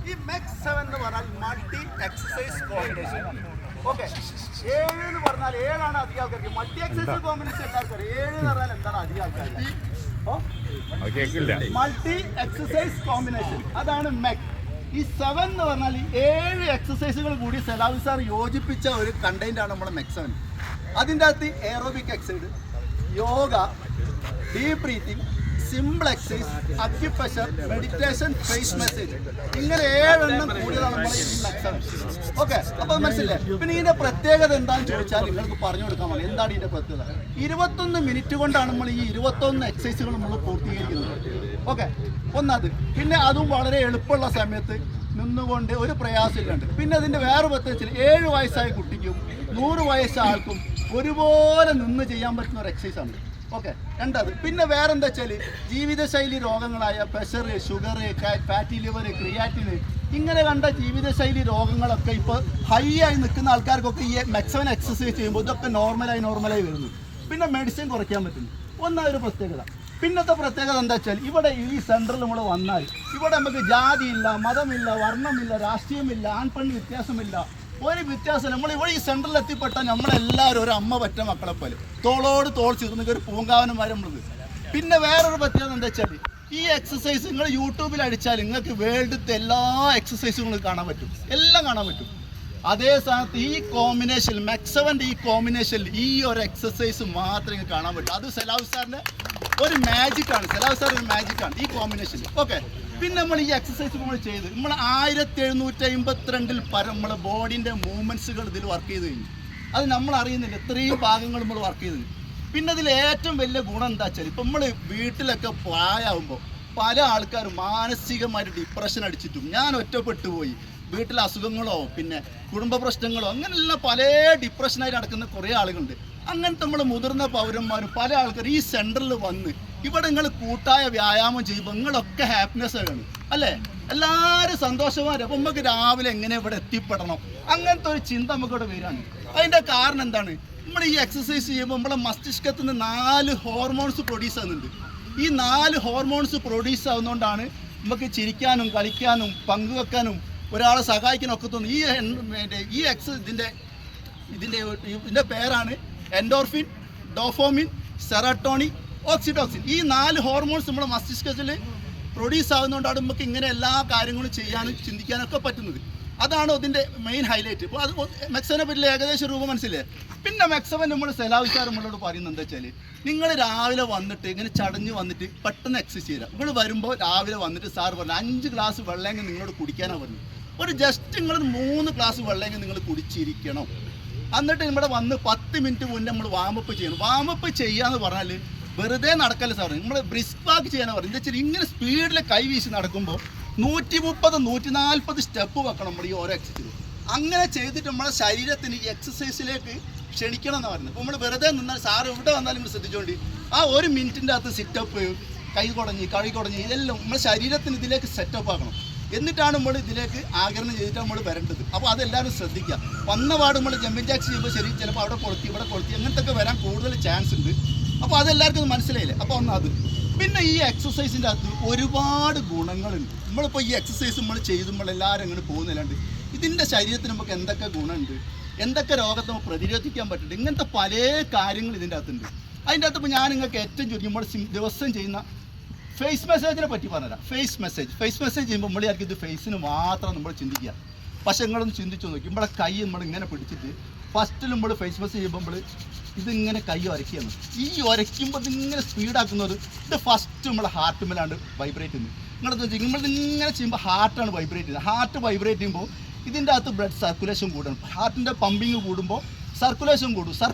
ഈ മെക്സ് 7 എന്ന് പറഞ്ഞാൽ മൾട്ടി എക്സസൈസ് കോമ്പിനേഷൻ. ഓക്കെ, 7 എന്ന് പറഞ്ഞാൽ 7 അധികം ആൾക്കാർക്ക്. മൾട്ടി എക്സസൈസ് കോമ്പിനേഷൻ എല്ലാവർക്കും 7 എന്ന് പറഞ്ഞാൽ എന്താണ് അധികം ആൾക്കാർക്ക്? മൾട്ടി എക്സസൈസ് കോമ്പിനേഷൻ, അതാണ് മെക്. ഈ 7 എന്ന് പറഞ്ഞാൽ 7 എക്സസൈസുകൾ കൂടി സലാഹു സാർ യോജിപ്പിച്ച ഒരു കണ്ടന്റ് ആണ് നമ്മുടെ മെക് 7. അതിൻ്റെ അകത്ത് aerobic exercise, yoga, deep breathing, simple exercise, acupressure, meditation, face massage, ഇങ്ങനെ 7 എണ്ണം കൂടിയതാണ് നമ്മൾ ഈ മെക് 7. ഓക്കെ, അപ്പോൾ മനസ്സിലെ. പിന്നെ ഇതിന്റെ പ്രത്യേകത എന്താണെന്ന് ചോദിച്ചാൽ നിങ്ങൾക്ക് പറഞ്ഞു കൊടുക്കാൻ മതി. എന്താണ് ഇതിന്റെ പ്രത്യേകത? 21 മിനിറ്റ് കൊണ്ടാണ് നമ്മൾ ഈ 21 എക്സസൈസുകൾ നമ്മൾ പൂർത്തീകരിക്കുന്നത്. ഓക്കെ, ഒന്നത്. പിന്നെ അതും വളരെ എളുപ്പമുള്ള സമയത്ത് നിന്നുകൊണ്ട് ഒരു പ്രയാസമില്ലാണ്ട്. പിന്നെ അതിൻ്റെ വേറെ പ്രത്യേകിച്ച് 7 വയസ്സായ കുട്ടിക്കും 100 വയസ്സായ ആൾക്കും ഒരുപോലെ നിന്ന് ചെയ്യാൻ പറ്റുന്ന ഒരു എക്സസൈസാണ്. ഓക്കെ, രണ്ടത്. പിന്നെ വേറെ എന്താ വെച്ചാൽ ജീവിതശൈലി രോഗങ്ങളായ പ്രഷർ, ഷുഗർ, ഫാറ്റി ലിവർ, ക്രിയാറ്റിന്, ഇങ്ങനെ കണ്ട ജീവിതശൈലി രോഗങ്ങളൊക്കെ ഇപ്പോൾ ഹൈ ആയി നിൽക്കുന്ന ആൾക്കാർക്കൊക്കെ ഈ മെക് 7 എക്സസൈസ് ചെയ്യുമ്പോൾ ഇതൊക്കെ നോർമലായി വരുന്നു. പിന്നെ മെഡിസിൻ കുറയ്ക്കാൻ പറ്റുന്നു. ഒന്നൊരു പ്രത്യേകത. പിന്നത്തെ പ്രത്യേകത എന്താ വെച്ചാൽ ഇവിടെ ഈ സെൻറ്ററിൽ നമ്മൾ വന്നാൽ ഇവിടെ നമുക്ക് ജാതിയില്ല, മതമില്ല, വർണ്ണമില്ല, രാഷ്ട്രീയമില്ല, ആൺപെണ്ണ് വ്യത്യാസമില്ല, ഒരു വ്യത്യാസം. നമ്മൾ ഇവിടെ ഈ സെൻറ്ററിൽ എത്തിപ്പെട്ടാൽ നമ്മളെല്ലാവരും ഒരു അമ്മ പറ്റ മക്കളെ പോലെ തോളോട് തോൾ ചേർന്ന് ഒരു പൂങ്കാവനന്മാരെ നമ്മളത്. പിന്നെ വേറൊരു പ്രത്യേകത എന്താ വെച്ചാൽ ഈ എക്സസൈസ് നിങ്ങൾ യൂട്യൂബിൽ അടിച്ചാൽ നിങ്ങൾക്ക് വേൾഡിലത്തെ എല്ലാ എക്സസൈസുകളും കാണാൻ പറ്റും, എല്ലാം കാണാൻ പറ്റും. അതേ സ്ഥാനത്ത് ഈ കോമ്പിനേഷൻ മെക് 7 ഈ കോമ്പിനേഷനിൽ ഈ ഒരു എക്സസൈസ് മാത്രമേ കാണാൻ പറ്റൂ. അത് സലാഹു സാറിൻ്റെ ഒരു മാജിക്കാണ്. സലാഹു സാർ ഒരു മാജിക്കാണ് ഈ കോമ്പിനേഷനിൽ. ഓക്കെ, പിന്നെ നമ്മൾ ഈ എക്സസൈസ് നമ്മൾ ചെയ്ത് നമ്മൾ 1752 പരം നമ്മളെ ബോഡീൻ്റെ മൂവ്മെൻറ്റ്സുകൾ ഇതിൽ വർക്ക് ചെയ്ത് കഴിഞ്ഞു. അത് നമ്മൾ അറിയുന്നില്ല, ഇത്രയും ഭാഗങ്ങൾ നമ്മൾ വർക്ക് ചെയ്ത്. പിന്നെ ഇതിൽ ഏറ്റവും വലിയ ഗുണം എന്താ വെച്ചാൽ ഇപ്പം നമ്മൾ വീട്ടിലൊക്കെ പ്രായമാകുമ്പോൾ പല ആൾക്കാരും മാനസികമായിട്ട് ഡിപ്രഷൻ അടിച്ചിട്ടും ഞാൻ ഒറ്റപ്പെട്ടു പോയി, വീട്ടിലെ അസുഖങ്ങളോ പിന്നെ കുടുംബ പ്രശ്നങ്ങളോ അങ്ങനെയുള്ള പല ഡിപ്രഷനായിട്ട് നടക്കുന്ന കുറേ ആളുകളുണ്ട്. അങ്ങനത്തെ നമ്മൾ മുതിർന്ന പൗരന്മാരും പല ആൾക്കാർ ഈ സെൻറ്ററിൽ വന്ന് ഇവിടെ നിങ്ങൾ കൂട്ടായ വ്യായാമം ചെയ്യുമ്പോൾ നിങ്ങളൊക്കെ ഹാപ്പിനെസ് ആണ് അല്ലേ, എല്ലാവരും സന്തോഷമാരും. അപ്പം നമുക്ക് രാവിലെ എങ്ങനെ ഇവിടെ എത്തിപ്പെടണം അങ്ങനത്തെ ഒരു ചിന്ത നമുക്കിവിടെ വരികയാണ്. അതിൻ്റെ കാരണം എന്താണ്? നമ്മൾ ഈ എക്സസൈസ് ചെയ്യുമ്പോൾ നമ്മളെ മസ്തിഷ്കത്തിൽ നിന്ന് 4 ഹോർമോൺസ് പ്രൊഡ്യൂസ് ആകുന്നുണ്ട്. ഈ 4 ഹോർമോൺസ് പ്രൊഡ്യൂസ് ആകുന്നതുകൊണ്ടാണ് നമുക്ക് ചിരിക്കാനും കളിക്കാനും പങ്കുവെക്കാനും ഒരാളെ സഹായിക്കാനും ഒക്കെ തോന്നുന്നു. ഈ ഇതിൻ്റെ പേരാണ് എൻഡോർഫിൻ, ഡോഫോമിൻ, സെറട്ടോണിൻ, ഓക്സിറ്റോക്സിൻ. ഈ 4 ഹോർമോൺസ് നമ്മുടെ മസ്തിഷ്കത്തിൽ പ്രൊഡ്യൂസ് ആകുന്നതുകൊണ്ടാണ് നമുക്ക് ഇങ്ങനെ എല്ലാ കാര്യങ്ങളും ചെയ്യാനും ചിന്തിക്കാനൊക്കെ പറ്റുന്നത്. അതാണ് അതിൻ്റെ മെയിൻ ഹൈലൈറ്റ്. ഇപ്പോൾ അത് മെക് 7 പറ്റില്ല ഏകദേശം രൂപം മനസ്സിലായി. പിന്നെ മെക് 7 നമ്മൾ സലാഹു സാർ നമ്മളോട് പറയുന്നത് എന്താ വെച്ചാൽ നിങ്ങൾ രാവിലെ വന്നിട്ട് ഇങ്ങനെ ചടഞ്ഞ് വന്നിട്ട് പെട്ടെന്ന് എക്സസൈസ് ചെയ്യുക. നിങ്ങൾ വരുമ്പോൾ രാവിലെ വന്നിട്ട് സാർ പറഞ്ഞു 5 ഗ്ലാസ് വെള്ളമെങ്കിൽ നിങ്ങളോട് കുടിക്കാനാണ് പറഞ്ഞു. ഒരു ജസ്റ്റ് നിങ്ങൾ 3 ഗ്ലാസ് വെള്ളമെങ്കിൽ നിങ്ങൾ കുടിച്ചിരിക്കണം. എന്നിട്ട് ഇവിടെ വന്ന് 10 മിനിറ്റ് മുന്നേ നമ്മൾ വാമപ്പ് ചെയ്യണം. വാമപ്പ് ചെയ്യാന്ന് പറഞ്ഞാൽ വെറുതെ നടക്കല്ല സാർ, നമ്മൾ ബ്രിസ്ക് വാക്ക് ചെയ്യാനാണ് പറയുന്നത്. എന്താ വെച്ചാൽ ഇങ്ങനെ സ്പീഡിൽ കൈ വീശി നടക്കുമ്പോൾ 130, 140 സ്റ്റെപ്പ് വെക്കണം നമ്മൾ ഈ ഓരോ എക്സസൈസ്. അങ്ങനെ ചെയ്തിട്ട് നമ്മളെ ശരീരത്തിന് ഈ എക്സസൈസിലേക്ക് ക്ഷണിക്കണം എന്ന് പറയുന്നത്. അപ്പോൾ നമ്മൾ വെറുതെ നിന്നാൽ സാർ എവിടെ വന്നാലും നിങ്ങൾ ശ്രദ്ധിച്ചുകൊണ്ട് ആ 1 മിനിറ്റിൻ്റെ അകത്ത് സിറ്റപ്പ്, കൈ കുടഞ്ഞ് ഇതെല്ലാം നമ്മുടെ ശരീരത്തിന് ഇതിലേക്ക് സെറ്റപ്പ് ആക്കണം. എന്നിട്ടാണ് നമ്മൾ ഇതിലേക്ക് ആഗിരണം ചെയ്തിട്ട് നമ്മൾ വരേണ്ടത്. അപ്പോൾ അതെല്ലാവരും ശ്രദ്ധിക്കുക. വന്ന പാട് നമ്മൾ ജമ്പിങ് ജാക്സ് ചെയ്യുമ്പോൾ ശരി ചിലപ്പോൾ അവിടെ കൊളുത്തി ഇവിടെ കൊളുത്തി അങ്ങനത്തെ ഒക്കെ വരാൻ കൂടുതൽ ചാൻസ് ഉണ്ട്. അപ്പോൾ അതെല്ലാവർക്കും അത് മനസ്സിലായില്ലേ? അപ്പോൾ ഒന്ന് അത്. പിന്നെ ഈ എക്സസൈസിൻ്റെ അകത്ത് ഒരുപാട് ഗുണങ്ങളുണ്ട്. നമ്മളിപ്പോൾ ഈ എക്സസൈസ് നമ്മൾ ചെയ്തുമ്പോൾ എല്ലാവരും അങ്ങനെ പോകുന്നില്ലാണ്ട് ഇതിൻ്റെ ശരീരത്തിന് നമുക്ക് എന്തൊക്കെ ഗുണമുണ്ട്, എന്തൊക്കെ രോഗത്തെ നമുക്ക് പ്രതിരോധിക്കാൻ പറ്റുന്നുണ്ട്, ഇങ്ങനത്തെ പല കാര്യങ്ങൾ ഇതിൻ്റെ അകത്തുണ്ട്. അതിൻ്റെ അകത്ത് ഇപ്പോൾ ഞാൻ നിങ്ങൾക്ക് ഏറ്റവും ചുരുങ്ങുമ്പോൾ ദിവസം ചെയ്യുന്ന ഫേസ് മെസ്സേജിനെ പറ്റി പറഞ്ഞുതരാം. ഫേസ് മെസ്സേജ് ചെയ്യുമ്പോൾ നമ്മൾ ആർക്കും ഇത് ഫേസിന് മാത്രം നമ്മൾ ചിന്തിക്കുക. പക്ഷേ നിങ്ങളൊന്ന് ചിന്തിച്ചു നോക്കി, നമ്മളെ കൈ നമ്മൾ ഇങ്ങനെ പിടിച്ചിട്ട് ഫസ്റ്റിൽ നമ്മൾ ഫേസ് മെസ്സേജ് ചെയ്യുമ്പോൾ നമ്മൾ ഇതിങ്ങനെ കൈ ഉരയ്ക്കുകയാണ്. ഈ ഉരയ്ക്കുമ്പോൾ ഇതിങ്ങനെ സ്പീഡാക്കുന്നത് ഇത് ഫസ്റ്റ് നമ്മളെ ഹാർട്ടുമ്മലാണ് വൈബ്രേറ്റ് ചെയ്യുന്നത്. നമ്മളിങ്ങനെ ചെയ്യുമ്പോൾ ഹാർട്ടാണ് വൈബ്രേറ്റ് ചെയ്യുന്നത്. ഹാർട്ട് വൈബ്രേറ്റ് ചെയ്യുമ്പോൾ ഇതിൻ്റെ അകത്ത് ബ്ലഡ് സർക്കുലേഷൻ കൂടണം. ഹാർട്ടിൻ്റെ പമ്പിങ് കൂടുമ്പോൾ സർക്കുലേഷൻ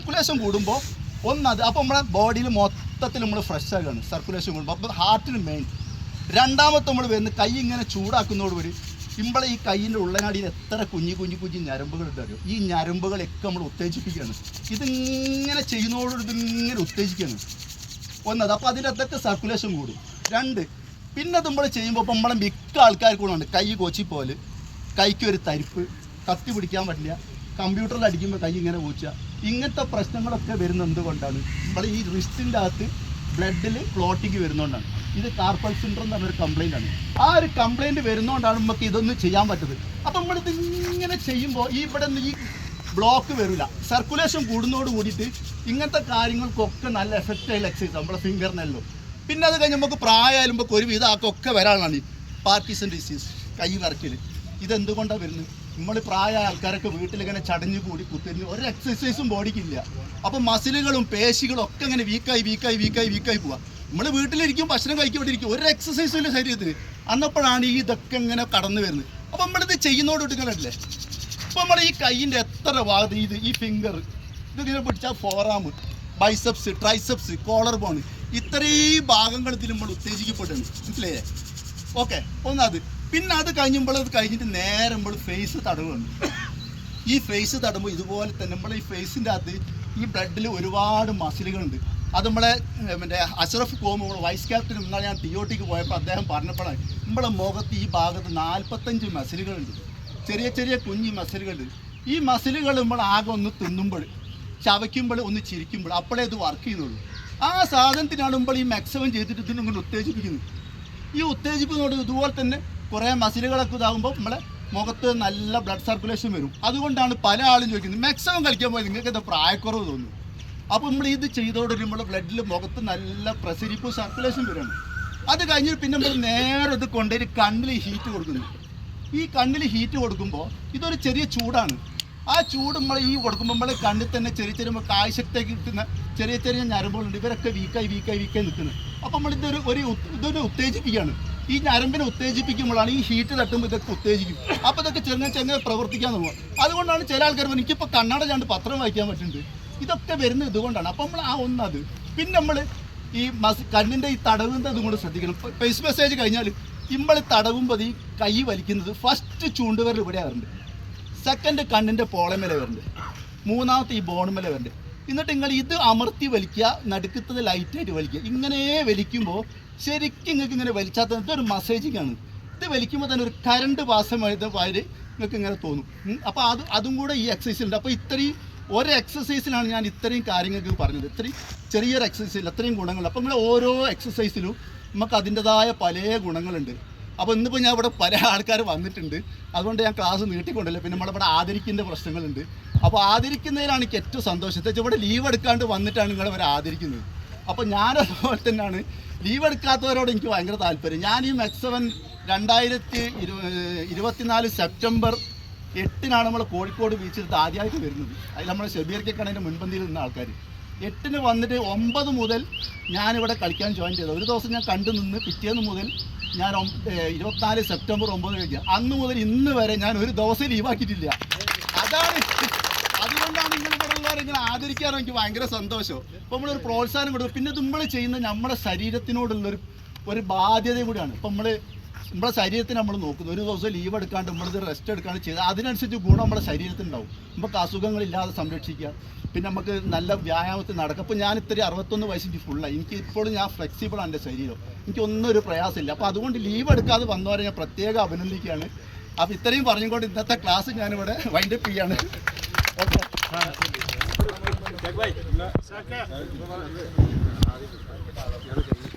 കൂടുമ്പോൾ ഒന്നത് അപ്പോൾ നമ്മളെ ബോഡിയിൽ മൊത്തത്തിൽ നമ്മൾ ഫ്രഷ് ആകുകയാണ് സർക്കുലേഷൻ കൂടുമ്പോൾ. അപ്പോൾ ഹാർട്ടിന് മെയിൻ. രണ്ടാമത്തെ നമ്മൾ വരുന്നത് കൈ ഇങ്ങനെ ചൂടാക്കുന്നതോടുകൂടി നമ്മളെ ഈ കൈയിൻ്റെ ഉള്ളനാടിയിൽ എത്ര കുഞ്ഞു ഞരമ്പുകളുണ്ട് അറിയോ? ഈ ഞരമ്പുകളൊക്കെ നമ്മൾ ഉത്തേജിപ്പിക്കുകയാണ്. ഇതിങ്ങനെ ചെയ്യുന്നതോടുകൂടി ഇതിങ്ങനെ ഉത്തേജിക്കുകയാണ് ഒന്നത്. അപ്പോൾ അതിൻ്റെ അകത്തൊക്കെ സർക്കുലേഷൻ കൂടും. 2 പിന്നെ നമ്മൾ ചെയ്യുമ്പോൾ ഇപ്പോൾ നമ്മളെ മിക്ക ആൾക്കാർ കൂടെ ഉണ്ട് കൈ കോച്ചി പോലെ, കൈക്ക് ഒരു തരിപ്പ്, കത്തി പിടിക്കാൻ പറ്റില്ല, കമ്പ്യൂട്ടറിൽ അടിക്കുമ്പോൾ കൈ ഇങ്ങനെ കോച്ചുക, ഇങ്ങനത്തെ പ്രശ്നങ്ങളൊക്കെ വരുന്നത് എന്തുകൊണ്ടാണ്? നമ്മൾ ഈ റിസ്റ്റിൻ്റെ അകത്ത് ബ്ലഡിൽ ക്ലോട്ടിങ് വരുന്നതുകൊണ്ടാണ്. ഇത് കാർപ്പൽ സിൻഡ്രോം എന്ന് പറഞ്ഞൊരു കംപ്ലൈൻ്റ് ആണ്. ആ ഒരു കംപ്ലൈൻറ്റ് വരുന്നതുകൊണ്ടാണ് നമുക്ക് ഇതൊന്നും ചെയ്യാൻ പറ്റുന്നത്. അപ്പം നമ്മളിത് ഇങ്ങനെ ചെയ്യുമ്പോൾ ഇവിടെ നിന്ന് ഈ ബ്ലോക്ക് വരില്ല. സർക്കുലേഷൻ കൂടുന്നതോട് കൂടിയിട്ട് ഇങ്ങനത്തെ കാര്യങ്ങൾക്കൊക്കെ നല്ല എഫക്റ്റായിട്ടുള്ള എക്സസൈസ് നമ്മളെ ഫിംഗറിനെല്ലോ. പിന്നെ അത് കഴിഞ്ഞ് നമുക്ക് പ്രായമായാലും ഒരുവിധം ആക്കൊക്കെ വരാനാണ് ഈ പാർക്കിൻസൺ ഡിസീസ്, കൈ വിറക്കൽ. ഇതെന്തുകൊണ്ടാണ് വരുന്നത്? നമ്മൾ പ്രായമായ ആൾക്കാരൊക്കെ വീട്ടിലിങ്ങനെ ചടഞ്ഞു കൂടി കുത്തിരിഞ്ഞ് ഒരു എക്സസൈസും ബോഡിക്കില്ല. അപ്പം മസിലുകളും പേശികളും ഒക്കെ ഇങ്ങനെ വീക്കായി പോവുക. നമ്മൾ വീട്ടിലിരിക്കും, ഭക്ഷണം കഴിക്കൊണ്ടിരിക്കും, ഒരു എക്സസൈസും ഇല്ല ശരീരത്തിന്. അന്നപ്പോഴാണ് ഈ ഇതൊക്കെ ഇങ്ങനെ കടന്നു വരുന്നത്. അപ്പം നമ്മളിത് ചെയ്യുന്നതോട് ഇട്ടുകളല്ലേ. ഇപ്പം നമ്മൾ ഈ കൈയിൻ്റെ എത്ര ഭാഗത്ത് ഈ ഫിംഗർ ഇതിങ്ങനെ പിടിച്ചാൽ ഫോറാം, ബൈസെപ്സ്, ട്രൈസെപ്സ്, കോളർ ബോൺ, ഇത്രയും ഭാഗങ്ങൾ ഇതിൽ നമ്മൾ ഉത്തേജിക്കപ്പെടുന്നു. മനസ്സിലായേ? ഓക്കെ, ഒന്നത്. പിന്നെ അത് കഴിഞ്ഞിട്ട് നേരെ നമ്മൾ ഫേസ് തടവുകയാണ്. ഈ ഫേസ് തടവുമ്പോൾ ഇതുപോലെ തന്നെ നമ്മൾ ഈ ഫേസിൻ്റെ അകത്ത് ഈ ബ്ലഡിൽ ഒരുപാട് മസിലുകളുണ്ട്. അത് നമ്മളെ മറ്റേ അഷ്റഫ് പോകുമ്പോൾ വൈസ് ക്യാപ്റ്റൻ എന്നാൽ ഞാൻ TOTക്ക് പോയപ്പോൾ അദ്ദേഹം പറഞ്ഞപ്പോഴാണ് നമ്മളെ മുഖത്ത് ഈ ഭാഗത്ത് 45 മസിലുകളുണ്ട്, ചെറിയ കുഞ്ഞി മസിലുകളുണ്ട്. ഈ മസിലുകൾ നമ്മൾ ആകെ ഒന്ന് തിന്നുമ്പോൾ, ചവയ്ക്കുമ്പോൾ, ഒന്ന് ചിരിക്കുമ്പോൾ അപ്പോഴേ ഇത് വർക്ക് ചെയ്യുന്നുള്ളൂ. ആ സാധനത്തിനാണ് ഈ മാക്സിമം ചെയ്തിട്ട് ഇതിനിങ്ങനെ ഉത്തേജിപ്പിക്കുന്നത്. ഈ ഉത്തേജിപ്പിനോട് ഇതുപോലെ തന്നെ കുറേ മസിലുകളൊക്കെ ഇതാകുമ്പോൾ നമ്മളെ മുഖത്ത് നല്ല ബ്ലഡ് സർക്കുലേഷൻ വരും. അതുകൊണ്ടാണ് പല ആളും ചോദിക്കുന്നത് മാക്സിമം കളിക്കാൻ പോയി നിങ്ങൾക്ക് എന്താ പ്രായക്കുറവ് തോന്നുന്നു. അപ്പോൾ നമ്മൾ ഇത് ചെയ്തോടെ നമ്മുടെ ബ്ലഡിൽ മുഖത്ത് നല്ല പ്രസരിപ്പ് സർക്കുലേഷൻ വരുന്നുണ്ട്. അത് കഴിഞ്ഞിട്ട് പിന്നെ നമ്മൾ നേരെ ഇത് കൊണ്ടുപോയി കണ്ണിൽ ഹീറ്റ് കൊടുക്കുന്നു. ഈ കണ്ണിൽ ഹീറ്റ് കൊടുക്കുമ്പോൾ ഇതൊരു ചെറിയ ചൂടാണ്. ആ ചൂട് നമ്മൾ ഈ കൊടുക്കുമ്പോൾ നമ്മൾ കണ്ണിൽ തന്നെ ചെറിയ കാഴ്ചത്തേക്ക് കിട്ടുന്ന ചെറിയ ഞരമ്പുകളുണ്ട്. ഇവരൊക്കെ വീക്കായി നിൽക്കുന്നത്. അപ്പോൾ നമ്മൾ ഇതൊരു ഉത്തേജിപ്പിക്കുകയാണ്. ഈ ഞരമ്പിനെ ഉത്തേജിപ്പിക്കുമ്പോഴാണ് ഈ ഹീറ്റ് തട്ടുമ്പോൾ ഇതൊക്കെ ഉത്തേജിക്കും. അപ്പോൾ ഇതൊക്കെ ചെങ്ങനെ പ്രവർത്തിക്കാൻ തുടങ്ങും. അതുകൊണ്ടാണ് ചില ആൾക്കാർ എനിക്കിപ്പോൾ കണ്ണട കണ്ട് പത്രം വായിക്കാൻ പറ്റുന്നുണ്ട്. ഇതൊക്കെ വരുന്നത് ഇതുകൊണ്ടാണ്. അപ്പോൾ നമ്മൾ ഒന്നത്. പിന്നെ നമ്മൾ ഈ കണ്ണിൻ്റെ ഈ തടവുന്നത് കൂടെ ശ്രദ്ധിക്കണം. ഫേസ് മെസ്സേജ് കഴിഞ്ഞാൽ നമ്മൾ തടവുമ്പോൾ ഈ കൈ വലിക്കുന്നത് ഫസ്റ്റ് ചൂണ്ടുവരൽ ഇവിടെ വരുന്നുണ്ട്, സെക്കൻഡ് കണ്ണിൻ്റെ പോളമേലെ വരുന്നുണ്ട്, മൂന്നാമത്തെ ഈ ബോണുമേലെ വരുന്നുണ്ട്. എന്നിട്ട് നിങ്ങൾ ഇത് അമർത്തി വലിക്കുക, നടുക്കത്തത് ലൈറ്റായിട്ട് വലിക്കുക. ഇങ്ങനെ വലിക്കുമ്പോൾ ശരിക്കും നിങ്ങൾക്ക് ഇങ്ങനെ വലിച്ചാൽ ഇതൊരു മസാജിങ് ആണ്. ഇത് വലിക്കുമ്പോൾ തന്നെ ഒരു കറണ്ട് പാസമായിട്ട് വാര് നിങ്ങൾക്ക് ഇങ്ങനെ തോന്നും. അപ്പോൾ അതും കൂടെ ഈ എക്സസൈസിലുണ്ട്. അപ്പോൾ ഇത്രയും ഒരു എക്സസൈസിലാണ് ഞാൻ ഇത്രയും കാര്യങ്ങൾക്ക് പറഞ്ഞത്. ഇത്രയും ചെറിയൊരു എക്സസൈസിൽ അത്രയും ഗുണങ്ങൾ. അപ്പോൾ നമ്മൾ ഓരോ എക്സസൈസിലും നമുക്ക് അതിൻ്റെതായ പല ഗുണങ്ങളുണ്ട്. അപ്പോൾ ഇന്നിപ്പോൾ ഞാൻ ഇവിടെ പല ആൾക്കാർ വന്നിട്ടുണ്ട്, അതുകൊണ്ട് ഞാൻ ക്ലാസ് നീട്ടിക്കൊണ്ടല്ലോ. പിന്നെ നമ്മളിവിടെ ആദരിക്കേണ്ട പ്രശ്നങ്ങളുണ്ട്. അപ്പോൾ ആദരിക്കുന്നതിലാണ് എനിക്ക് ഏറ്റവും സന്തോഷം. ഇവിടെ ലീവ് എടുക്കാണ്ട് വന്നിട്ടാണ് നിങ്ങളവരെ ആദരിക്കുന്നത്. അപ്പോൾ ഞാനതുപോലെ തന്നെയാണ് ലീവ് എടുക്കാത്തവരോട് എനിക്ക് ഭയങ്കര താല്പര്യം. ഞാൻ ഈ മെക്സവൻ 2024 സെപ്റ്റംബർ 8 നമ്മൾ കോഴിക്കോട് ബീച്ചിൽ ആദ്യമായിട്ട് വരുന്നത്. അതിൽ നമ്മൾ ഷബീർക്കൊക്കെയാണ് അതിൻ്റെ മുൻപന്തിയിൽ നിന്ന ആൾക്കാർ. 8 വന്നിട്ട് 9 മുതൽ ഞാനിവിടെ കളിക്കാൻ ജോയിൻ ചെയ്തത്. ഒരു ദിവസം ഞാൻ കണ്ടു നിന്ന് പിറ്റേന്ന് മുതൽ ഞാൻ 24 സെപ്റ്റംബർ 9 കഴിഞ്ഞ അന്ന് മുതൽ ഇന്ന് വരെ ഞാൻ ഒരു ദിവസം ലീവാക്കിയിട്ടില്ല. അതുകൊണ്ടാണ് ഇങ്ങനെ ആദരിക്കാറ് എനിക്ക് ഭയങ്കര സന്തോഷം. അപ്പോൾ നമ്മളൊരു പ്രോത്സാഹനം കൊടുക്കും. പിന്നെ നമ്മൾ ചെയ്യുന്ന നമ്മുടെ ശരീരത്തിനോടുള്ളൊരു ബാധ്യതയും കൂടിയാണ്. ഇപ്പം നമ്മുടെ ശരീരത്തിന് നമ്മൾ നോക്കുന്നത്. ഒരു ദിവസം ലീവ് എടുക്കാണ്ട് നമ്മളിത് റെസ്റ്റ് എടുക്കാണ്ട് ചെയ്താൽ അതിനനുസരിച്ച് ഗുണം നമ്മുടെ ശരീരത്തിനുണ്ടാവും. നമുക്ക് അസുഖങ്ങളില്ലാതെ സംരക്ഷിക്കുക. പിന്നെ നമുക്ക് നല്ല വ്യായാമത്തിൽ നടക്കുക. അപ്പോൾ ഞാൻ ഇത്തിരി 61 വയസ്സിൻ്റെ ഫുള്ളായി. എനിക്ക് ഇപ്പോഴും ഞാൻ ഫ്ലെക്സിബിളാണ് എൻ്റെ ശരീരം. എനിക്കൊന്നും ഒരു പ്രയാസമില്ല. അപ്പോൾ അതുകൊണ്ട് ലീവ് എടുക്കാതെ വന്നവരെ ഞാൻ പ്രത്യേകം അഭിനന്ദിക്കുകയാണ്. അപ്പോൾ ഇത്രയും പറഞ്ഞുകൊണ്ട് ഇന്നത്തെ ക്ലാസ് ഞാനിവിടെ വൈൻഡപ്പ് ചെയ്യാണ്. ഓക്കെ.